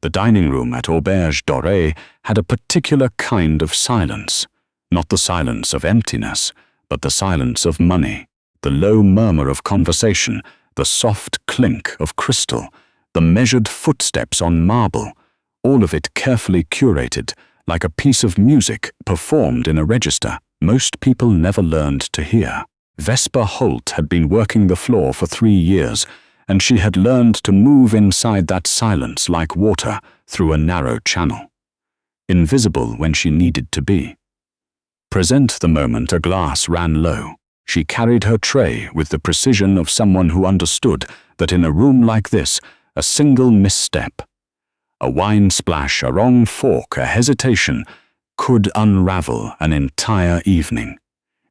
The dining room at Auberge Dorée had a particular kind of silence, not the silence of emptiness, but the silence of money, the low murmur of conversation, the soft clink of crystal, the measured footsteps on marble, all of it carefully curated, like a piece of music performed in a register most people never learned to hear. Vesper Holt had been working the floor for 3 years, and she had learned to move inside that silence like water through a narrow channel, invisible when she needed to be. Present the moment a glass ran low, she carried her tray with the precision of someone who understood that in a room like this, a single misstep, a wine splash, a wrong fork, a hesitation, could unravel an entire evening.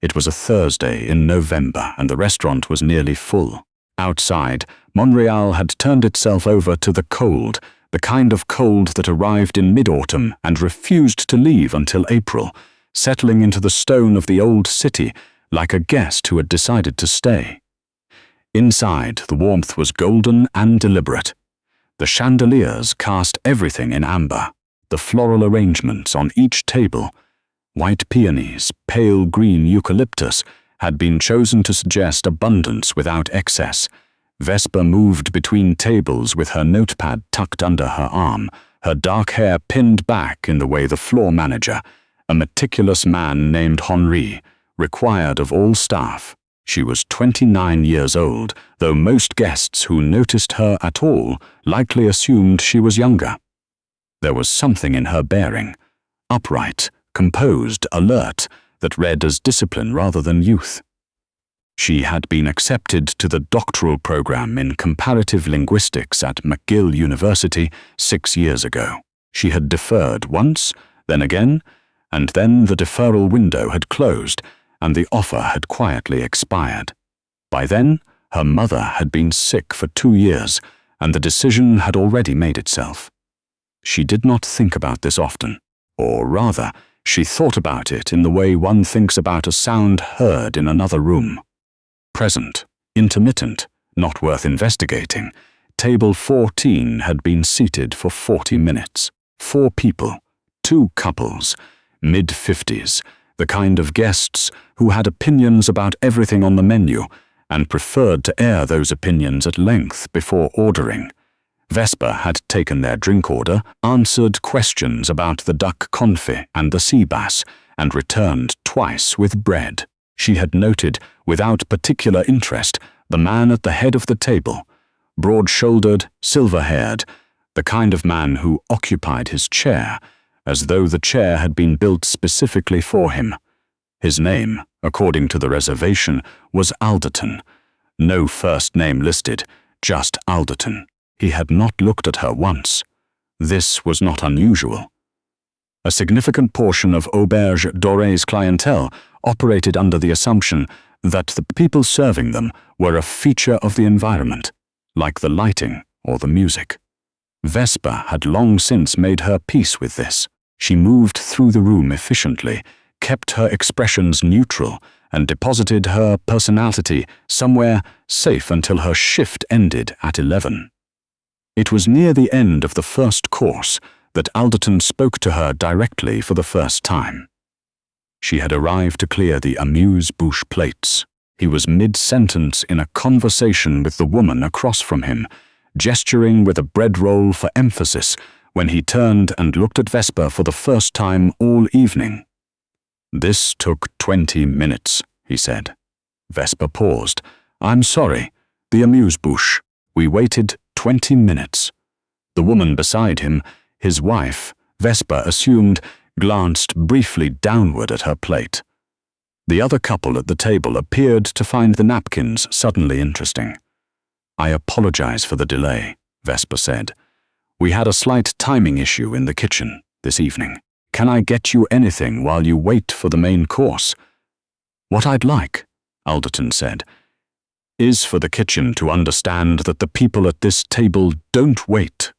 It was a Thursday in November, and the restaurant was nearly full. Outside, Montréal had turned itself over to the cold, the kind of cold that arrived in mid-autumn and refused to leave until April, settling into the stone of the old city like a guest who had decided to stay. Inside, the warmth was golden and deliberate. The chandeliers cast everything in amber, the floral arrangements on each table, white peonies, pale green eucalyptus, had been chosen to suggest abundance without excess. Vesper moved between tables with her notepad tucked under her arm, her dark hair pinned back in the way the floor manager, a meticulous man named Henri, required of all staff. She was 29 years old, though most guests who noticed her at all likely assumed she was younger. There was something in her bearing, upright, composed, alert, that read as discipline rather than youth. She had been accepted to the doctoral program in comparative linguistics at McGill University 6 years ago. She had deferred once, then again, and then the deferral window had closed, and the offer had quietly expired. By then, her mother had been sick for 2 years, and the decision had already made itself. She did not think about this often, or rather, she thought about it in the way one thinks about a sound heard in another room. Present, intermittent, not worth investigating. Table 14 had been seated for 40 minutes. 4 people, 2 couples, mid-50s, the kind of guests who had opinions about everything on the menu and preferred to air those opinions at length before ordering. Vesper had taken their drink order, answered questions about the duck confit and the sea bass, and returned twice with bread. She had noted, without particular interest, the man at the head of the table, broad-shouldered, silver-haired, the kind of man who occupied his chair, as though the chair had been built specifically for him. His name, according to the reservation, was Alderton. No first name listed, just Alderton. He had not looked at her once. This was not unusual. A significant portion of Auberge Dorée's clientele operated under the assumption that the people serving them were a feature of the environment, like the lighting or the music. Vesper had long since made her peace with this. She moved through the room efficiently, kept her expressions neutral, and deposited her personality somewhere safe until her shift ended at 11. It was near the end of the first course that Alderton spoke to her directly for the first time. She had arrived to clear the amuse-bouche plates. He was mid-sentence in a conversation with the woman across from him, gesturing with a bread roll for emphasis when he turned and looked at Vesper for the first time all evening. "This took 20 minutes, he said. Vesper paused. "I'm sorry. The amuse-bouche. We waited 20 minutes. The woman beside him, his wife, Vesper assumed, glanced briefly downward at her plate. The other couple at the table appeared to find the napkins suddenly interesting. "I apologize for the delay," Vesper said. "We had a slight timing issue in the kitchen this evening. Can I get you anything while you wait for the main course?" "What I'd like," Alderton said, "is for the kitchen to understand that the people at this table don't wait."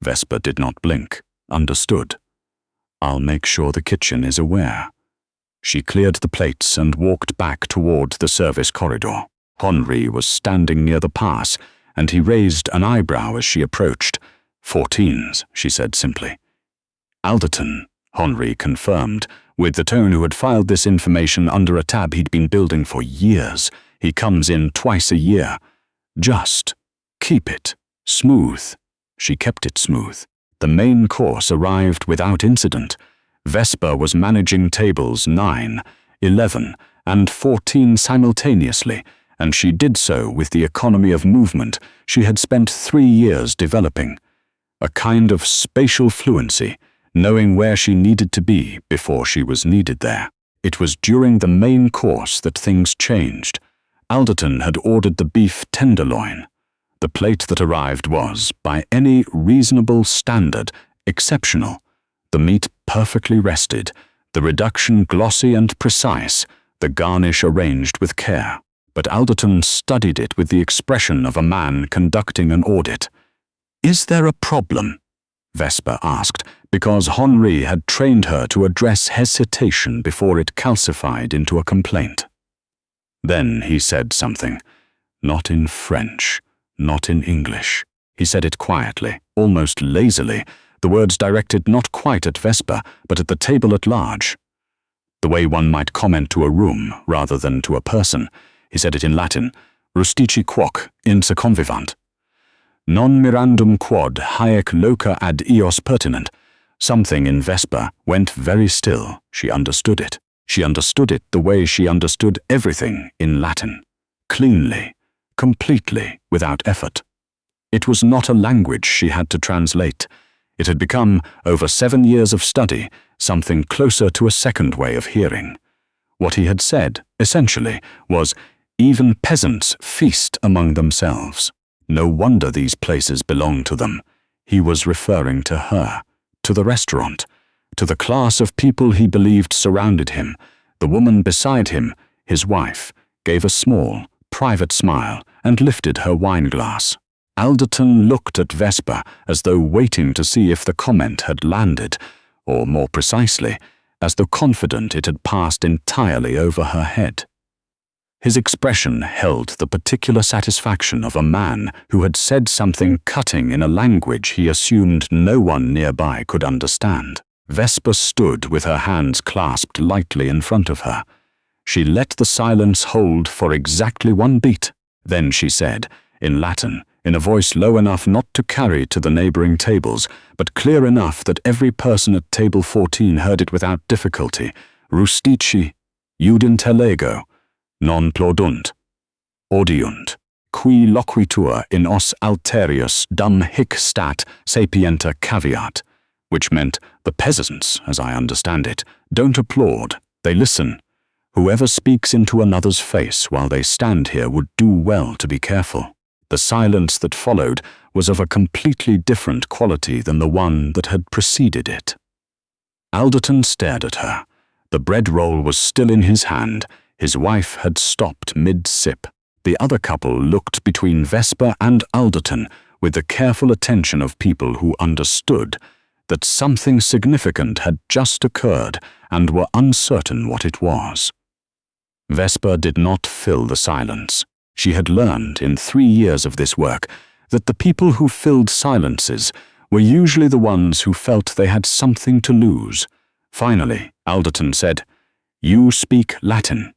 Vesper did not blink, understood. "I'll make sure the kitchen is aware." She cleared the plates and walked back toward the service corridor. Henri was standing near the pass, and he raised an eyebrow as she approached. 14s, she said simply. Alderton, Henri confirmed, with the tone who had filed this information under a tab he'd been building for years. He comes in twice a year. Just keep it smooth. She kept it smooth. The main course arrived without incident. Vesper was managing tables 9, 11, and 14 simultaneously, and she did so with the economy of movement she had spent 3 years developing. A kind of spatial fluency, knowing where she needed to be before she was needed there. It was during the main course that things changed. Alderton had ordered the beef tenderloin. The plate that arrived was, by any reasonable standard, exceptional. The meat perfectly rested, the reduction glossy and precise, the garnish arranged with care. But Alderton studied it with the expression of a man conducting an audit. "Is there a problem?" Vesper asked, because Henri had trained her to address hesitation before it calcified into a complaint. Then he said something. Not in French, not in English. He said it quietly, almost lazily, the words directed not quite at Vesper, but at the table at large. The way one might comment to a room rather than to a person. He said it in Latin, rustici quoque inse convivant. Non mirandum quod haec loca ad eos pertinent. Something in Vesper went very still. She understood it. She understood it the way she understood everything in Latin. Cleanly, completely, without effort. It was not a language she had to translate. It had become, over 7 years of study, something closer to a second way of hearing. What he had said, essentially, was, even peasants feast among themselves. No wonder these places belong to them. He was referring to her, to the restaurant, to the class of people he believed surrounded him. The woman beside him, his wife, gave a small, private smile and lifted her wine-glass. Alderton looked at Vesper as though waiting to see if the comment had landed, or more precisely, as though confident it had passed entirely over her head. His expression held the particular satisfaction of a man who had said something cutting in a language he assumed no one nearby could understand. Vesper stood with her hands clasped lightly in front of her. She let the silence hold for exactly 1 beat. Then she said, in Latin, in a voice low enough not to carry to the neighboring tables, but clear enough that every person at table 14 heard it without difficulty, rustici, iudintellego, non plaudunt, audiunt, qui loquitur in os alterius dum hic stat sapienta caveat, which meant, the peasants, as I understand it, don't applaud, they listen. Whoever speaks into another's face while they stand here would do well to be careful. The silence that followed was of a completely different quality than the one that had preceded it. Alderton stared at her. The bread roll was still in his hand. His wife had stopped mid-sip. The other couple looked between Vesper and Alderton with the careful attention of people who understood that something significant had just occurred and were uncertain what it was. Vesper did not fill the silence. She had learned in 3 years of this work that the people who filled silences were usually the ones who felt they had something to lose. Finally, Alderton said, "You speak Latin."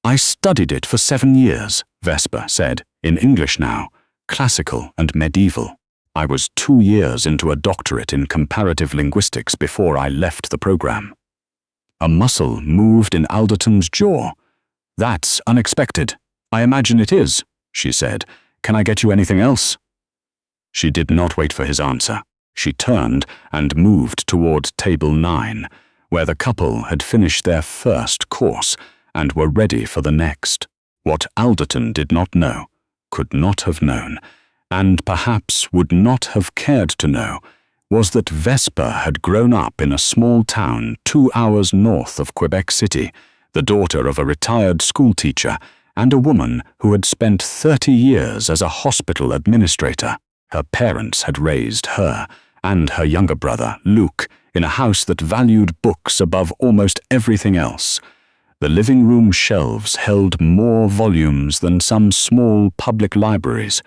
"I studied it for 7 years, Vesper said, in English now, classical and medieval. I was 2 years into a doctorate in comparative linguistics before I left the program. A muscle moved in Alderton's jaw. "That's unexpected. I imagine it is," she said. "Can I get you anything else?" She did not wait for his answer. She turned and moved toward table 9, where the couple had finished their first course and were ready for the next. What Alderton did not know, could not have known, and perhaps would not have cared to know, was that Vesper had grown up in a small town 2 hours north of Quebec City, the daughter of a retired schoolteacher and a woman who had spent 30 years as a hospital administrator. Her parents had raised her and her younger brother, Luke, in a house that valued books above almost everything else. The living room shelves held more volumes than some small public libraries.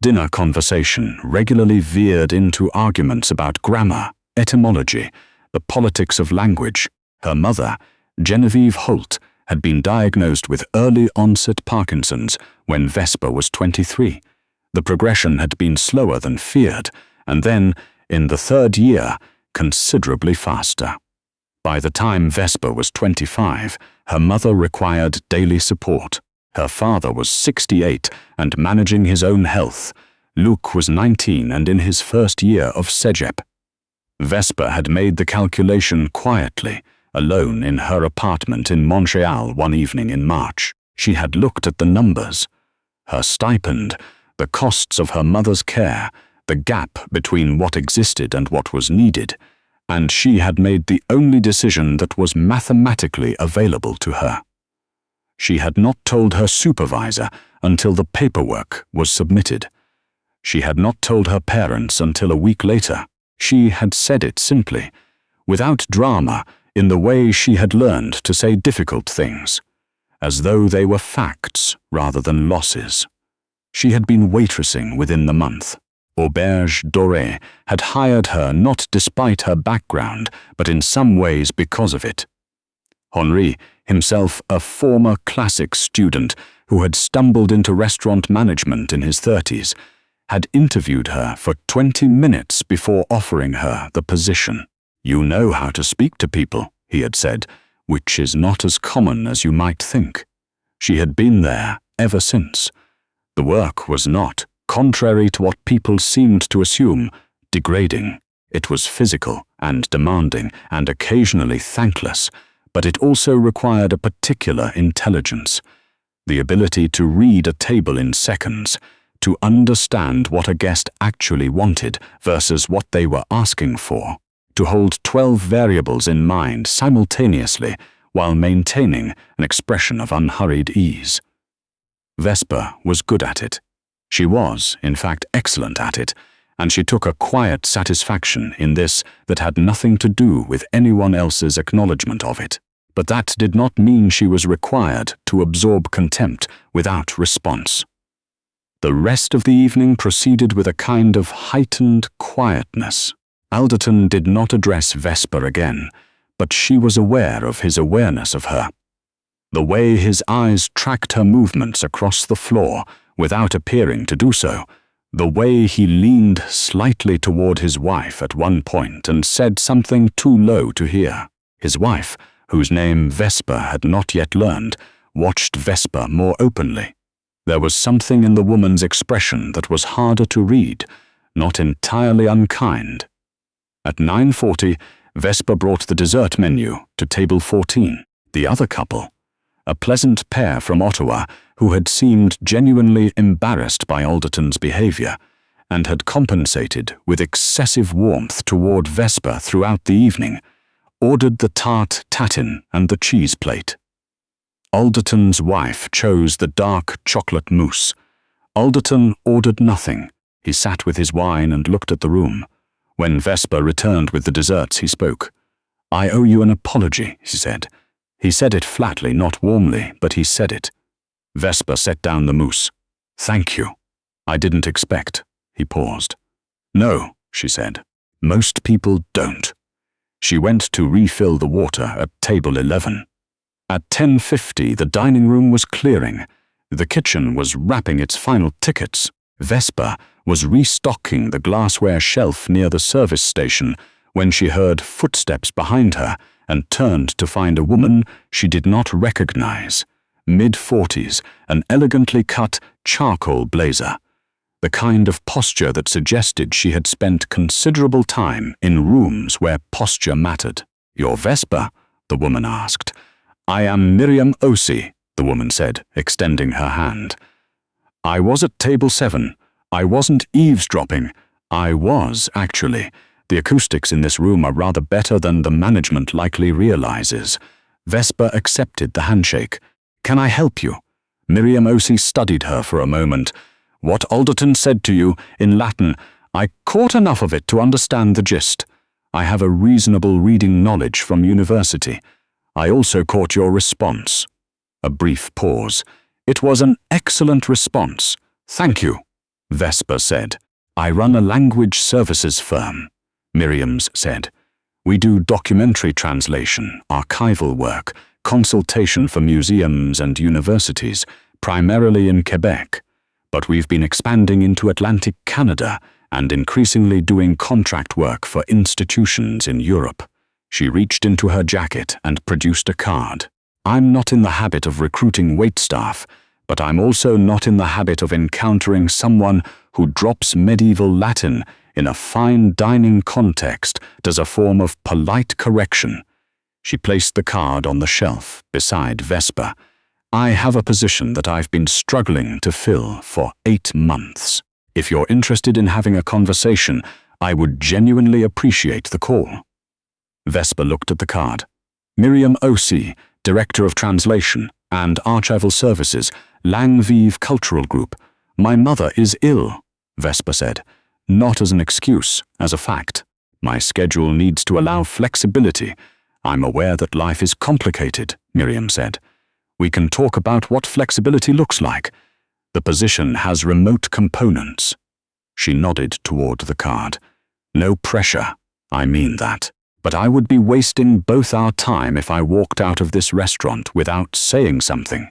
dinner conversation regularly veered into arguments about grammar, etymology, the politics of language. Her mother, Genevieve Holt, had been diagnosed with early-onset Parkinson's when Vesper was 23. The progression had been slower than feared, and then, in the third year, considerably faster. By the time Vesper was 25, her mother required daily support. Her father was 68 and managing his own health. Luc was 19 and in his first year of Cégep. Vesper had made the calculation quietly, alone in her apartment in Montréal one evening in March. She had looked at the numbers. Her stipend, the costs of her mother's care, the gap between what existed and what was needed, and she had made the only decision that was mathematically available to her. She had not told her supervisor until the paperwork was submitted. She had not told her parents until a week later. She had said it simply, without drama, in the way she had learned to say difficult things, as though they were facts rather than losses. She had been waitressing within the month. Auberge Doré had hired her not despite her background, but in some ways because of it. Henri, himself a former classics student who had stumbled into restaurant management in his 30s, had interviewed her for 20 minutes before offering her the position. "You know how to speak to people," he had said, "which is not as common as you might think." She had been there ever since. The work was not, contrary to what people seemed to assume, degrading. It was physical and demanding and occasionally thankless, but it also required a particular intelligence, the ability to read a table in seconds, to understand what a guest actually wanted versus what they were asking for, to hold 12 variables in mind simultaneously while maintaining an expression of unhurried ease. Vesper was good at it. She was, in fact, excellent at it, and she took a quiet satisfaction in this that had nothing to do with anyone else's acknowledgement of it. But that did not mean she was required to absorb contempt without response. The rest of the evening proceeded with a kind of heightened quietness. Alderton did not address Vesper again, but she was aware of his awareness of her. The way his eyes tracked her movements across the floor without appearing to do so, the way he leaned slightly toward his wife at one point and said something too low to hear. His wife, whose name Vesper had not yet learned, watched Vesper more openly. There was something in the woman's expression that was harder to read, not entirely unkind. At 9:40, Vesper brought the dessert menu to table 14. The other couple, a pleasant pair from Ottawa who had seemed genuinely embarrassed by Alderton's behavior and had compensated with excessive warmth toward Vesper throughout the evening, ordered the tart tatin and the cheese plate. Alderton's wife chose the dark chocolate mousse. Alderton ordered nothing. He sat with his wine and looked at the room. When Vesper returned with the desserts, he spoke. "I owe you an apology," he said. He said it flatly, not warmly, but he said it. Vesper set down the mousse. "Thank you. I didn't expect." He paused. "No," she said. "Most people don't." She went to refill the water at table 11. At 10:50, the dining room was clearing. The kitchen was wrapping its final tickets. Vesper was restocking the glassware shelf near the service station when she heard footsteps behind her and turned to find a woman she did not recognize. Mid-40s, an elegantly cut charcoal blazer, the kind of posture that suggested she had spent considerable time in rooms where posture mattered. "You're Vesper?" the woman asked. "I am Miriam Osi," the woman said, extending her hand. "I was at table 7. I wasn't eavesdropping. I was, actually. The acoustics in this room are rather better than the management likely realizes." Vesper accepted the handshake. "Can I help you?" Miriam Osi studied her for a moment. "What Alderton said to you, in Latin, I caught enough of it to understand the gist. I have a reasonable reading knowledge from university. I also caught your response." A brief pause. "It was an excellent response. Thank you." Vesper said. I run a language services firm, Miriam said. We do documentary translation, archival work, consultation for museums and universities, primarily in Quebec. But we've been expanding into Atlantic Canada and increasingly doing contract work for institutions in Europe. She reached into her jacket and produced a card. I'm not in the habit of recruiting waitstaff, but I'm also not in the habit of encountering someone who drops medieval Latin in a fine dining context as a form of polite correction. She placed the card on the shelf beside Vesper. I have a position that I've been struggling to fill for 8 months. If you're interested in having a conversation, I would genuinely appreciate the call. Vesper looked at the card. Miriam O.C., Director of Translation and Archival Services, Langvive Cultural Group. My mother is ill, Vesper said. Not as an excuse, as a fact. My schedule needs to allow flexibility. I'm aware that life is complicated, Miriam said. We can talk about what flexibility looks like. The position has remote components. She nodded toward the card. No pressure, I mean that. But I would be wasting both our time if I walked out of this restaurant without saying something.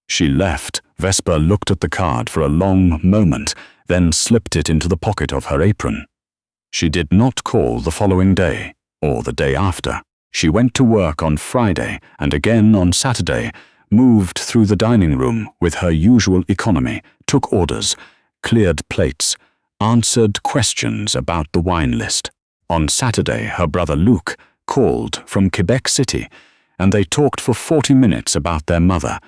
She left. Vesper looked at the card for a long moment, then slipped it into the pocket of her apron. She did not call the following day, or the day after. She went to work on Friday and again on Saturday, moved through the dining room with her usual economy, took orders, cleared plates, answered questions about the wine list. On Saturday, her brother Luc called from Quebec City, and they talked for 40 minutes about their mother,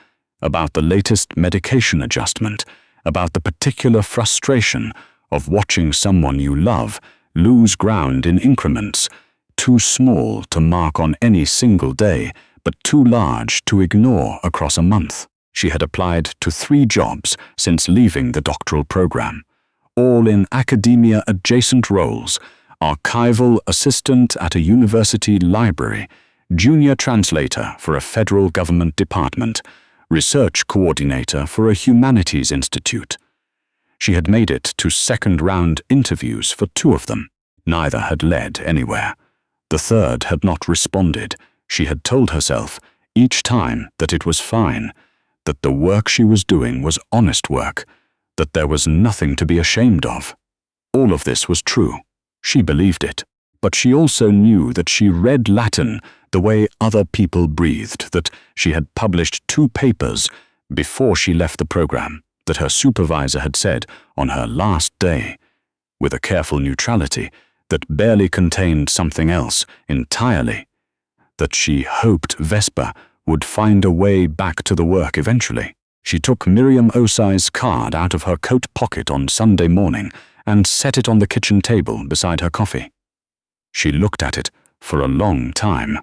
about the latest medication adjustment, about the particular frustration of watching someone you love lose ground in increments, too small to mark on any single day, but too large to ignore across a month. She had applied to 3 jobs since leaving the doctoral program, all in academia-adjacent roles: archival assistant at a university library, junior translator for a federal government department, research coordinator for a humanities institute. She had made it to second-round interviews for 2 of them. Neither had led anywhere. The third had not responded. She had told herself each time that it was fine, that the work she was doing was honest work, that there was nothing to be ashamed of. All of this was true. She believed it. But she also knew that she read Latin the way other people breathed, that she had published 2 papers before she left the program, that her supervisor had said on her last day, with a careful neutrality that barely contained something else entirely, that she hoped Vesper would find a way back to the work eventually. She took Miriam Osai's card out of her coat pocket on Sunday morning and set it on the kitchen table beside her coffee. She looked at it for a long time.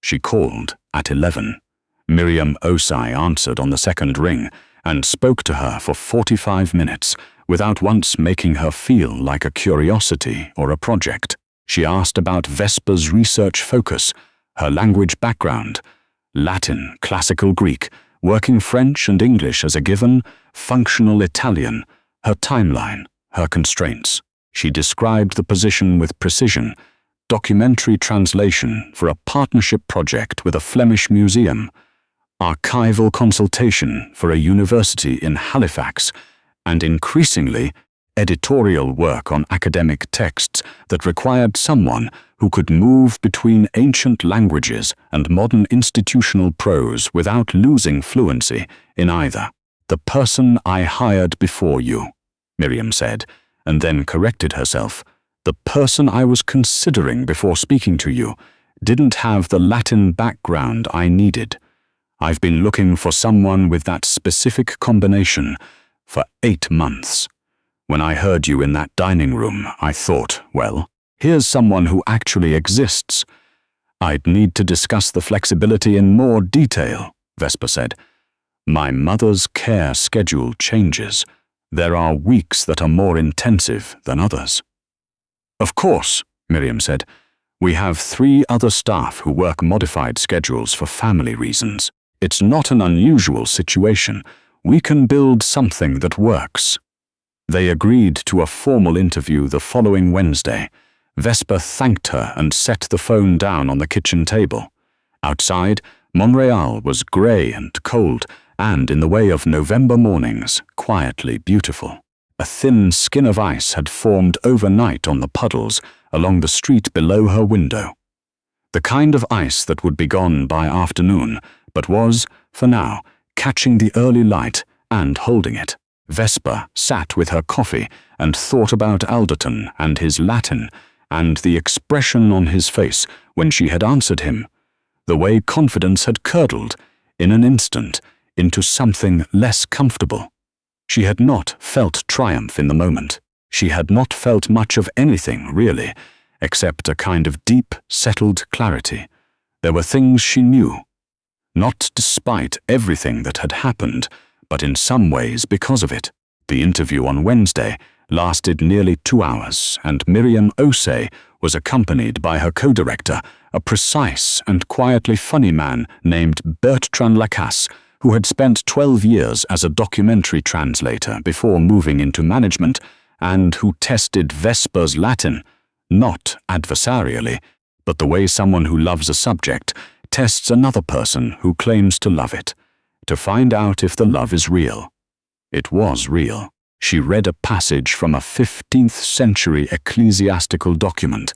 She called at 11. Miriam Osai answered on the second ring and spoke to her for 45 minutes without once making her feel like a curiosity or a project. She asked about Vesper's research focus, her language background, Latin, classical Greek, working French and English as a given, functional Italian, her timeline, her constraints. She described the position with precision: documentary translation for a partnership project with a Flemish museum, archival consultation for a university in Halifax, and increasingly, editorial work on academic texts that required someone who could move between ancient languages and modern institutional prose without losing fluency in either. The person I hired before you, Miriam said, and then corrected herself. The person I was considering before speaking to you didn't have the Latin background I needed. I've been looking for someone with that specific combination for 8 months. When I heard you in that dining room, I thought, well, here's someone who actually exists. I'd need to discuss the flexibility in more detail, Vesper said. My mother's care schedule changes. There are weeks that are more intensive than others. Of course, Miriam said. We have 3 other staff who work modified schedules for family reasons. It's not an unusual situation. We can build something that works. They agreed to a formal interview the following Wednesday. Vesper thanked her and set the phone down on the kitchen table. Outside, Montréal was grey and cold, and in the way of November mornings, quietly beautiful. A thin skin of ice had formed overnight on the puddles along the street below her window. The kind of ice that would be gone by afternoon, but was, for now, catching the early light and holding it. Vesper sat with her coffee and thought about Alderton and his Latin, and the expression on his face when she had answered him. The way confidence had curdled, in an instant, into something less comfortable. She had not felt triumph in the moment. She had not felt much of anything, really, except a kind of deep, settled clarity. There were things she knew. Not despite everything that had happened, but in some ways because of it. The interview on Wednesday lasted nearly 2 hours, and Miriam Osei was accompanied by her co-director, a precise and quietly funny man named Bertrand Lacasse, who had spent 12 years as a documentary translator before moving into management, and who tested Vesper's Latin, not adversarially, but the way someone who loves a subject tests another person who claims to love it, to find out if the love is real. It was real. She read a passage from a 15th century ecclesiastical document,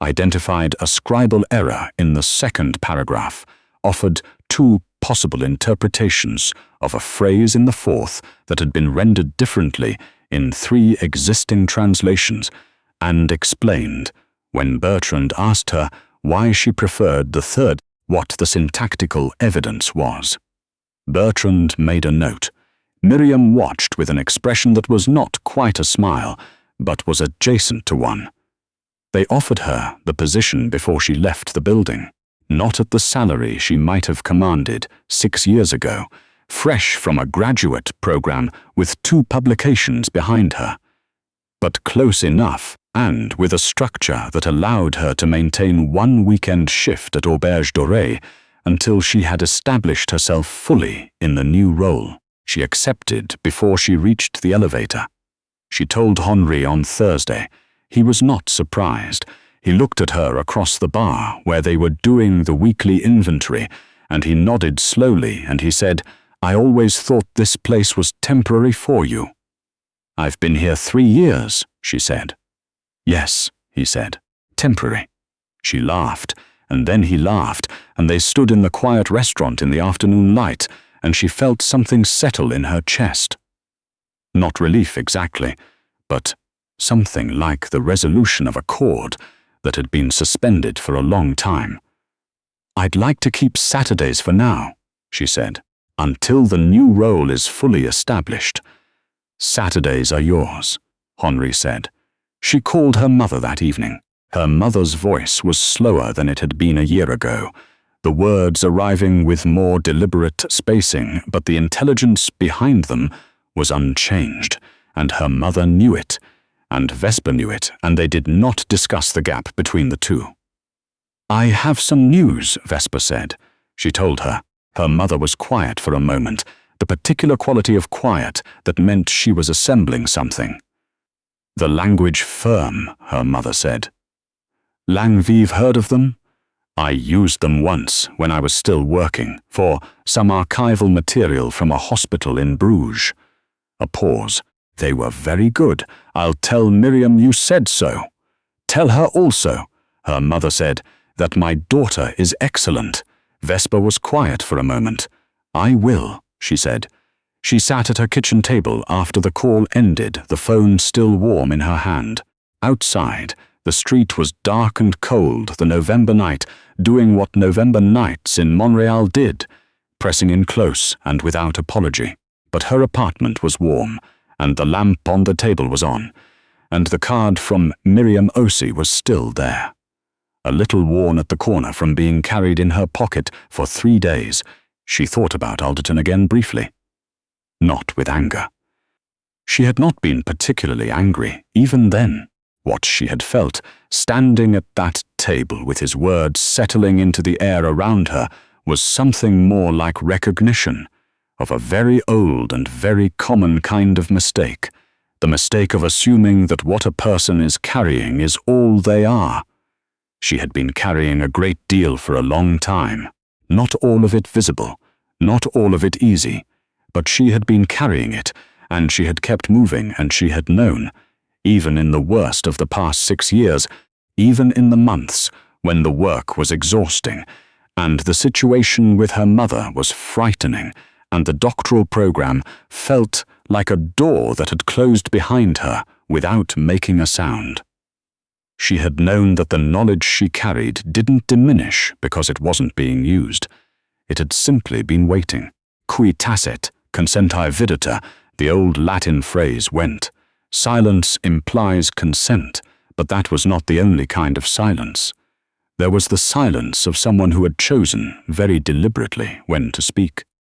identified a scribal error in the second paragraph, offered 2 possible interpretations of a phrase in the 4th that had been rendered differently in 3 existing translations, and explained, when Bertrand asked her why she preferred the 3rd, what the syntactical evidence was. Bertrand made a note. Miriam watched with an expression that was not quite a smile, but was adjacent to one. They offered her the position before she left the building, not at the salary she might have commanded 6 years ago, fresh from a graduate program with 2 publications behind her, but close enough and with a structure that allowed her to maintain 1 weekend shift at Auberge Dorée until she had established herself fully in the new role. She accepted before she reached the elevator. She told Henri on Thursday. He was not surprised. He looked at her across the bar where they were doing the weekly inventory, and he nodded slowly and he said, "I always thought this place was temporary for you." "I've been here 3 years," she said. "Yes," he said, "temporary." She laughed, and then he laughed, and they stood in the quiet restaurant in the afternoon light, and she felt something settle in her chest. Not relief exactly, but something like the resolution of a chord that had been suspended for a long time. "I'd like to keep Saturdays for now," she said, "until the new role is fully established." "Saturdays are yours," Henri said. She called her mother that evening. Her mother's voice was slower than it had been a year ago, the words arriving with more deliberate spacing, but the intelligence behind them was unchanged, and her mother knew it, and Vesper knew it, and they did not discuss the gap between the 2. "I have some news," Vesper said. She told her. Her mother was quiet for a moment, the particular quality of quiet that meant she was assembling something. "The language firm," her mother said. "Langvive heard of them? I used them once when I was still working for some archival material from a hospital in Bruges." A pause. "They were very good. I'll tell Miriam you said so." "Tell her also," her mother said, "that my daughter is excellent." Vesper was quiet for a moment. "I will," she said. She sat at her kitchen table after the call ended, the phone still warm in her hand. Outside, the street was dark and cold, the November night, doing what November nights in Montréal did, pressing in close and without apology. But her apartment was warm, and the lamp on the table was on, and the card from Miriam Osei was still there. A little worn at the corner from being carried in her pocket for 3 days, she thought about Alderton again briefly. Not with anger. She had not been particularly angry, even then. What she had felt, standing at that table with his words settling into the air around her, was something more like recognition of a very old and very common kind of mistake, the mistake of assuming that what a person is carrying is all they are. She had been carrying a great deal for a long time, not all of it visible, not all of it easy, but she had been carrying it, and she had kept moving, and she had known, even in the worst of the past 6 years, even in the months when the work was exhausting, and the situation with her mother was frightening, and the doctoral program felt like a door that had closed behind her without making a sound. She had known that the knowledge she carried didn't diminish because it wasn't being used. It had simply been waiting. Qui tacet, consenti videtur, the old Latin phrase went. Silence implies consent, but that was not the only kind of silence. There was the silence of someone who had chosen, very deliberately, when to speak.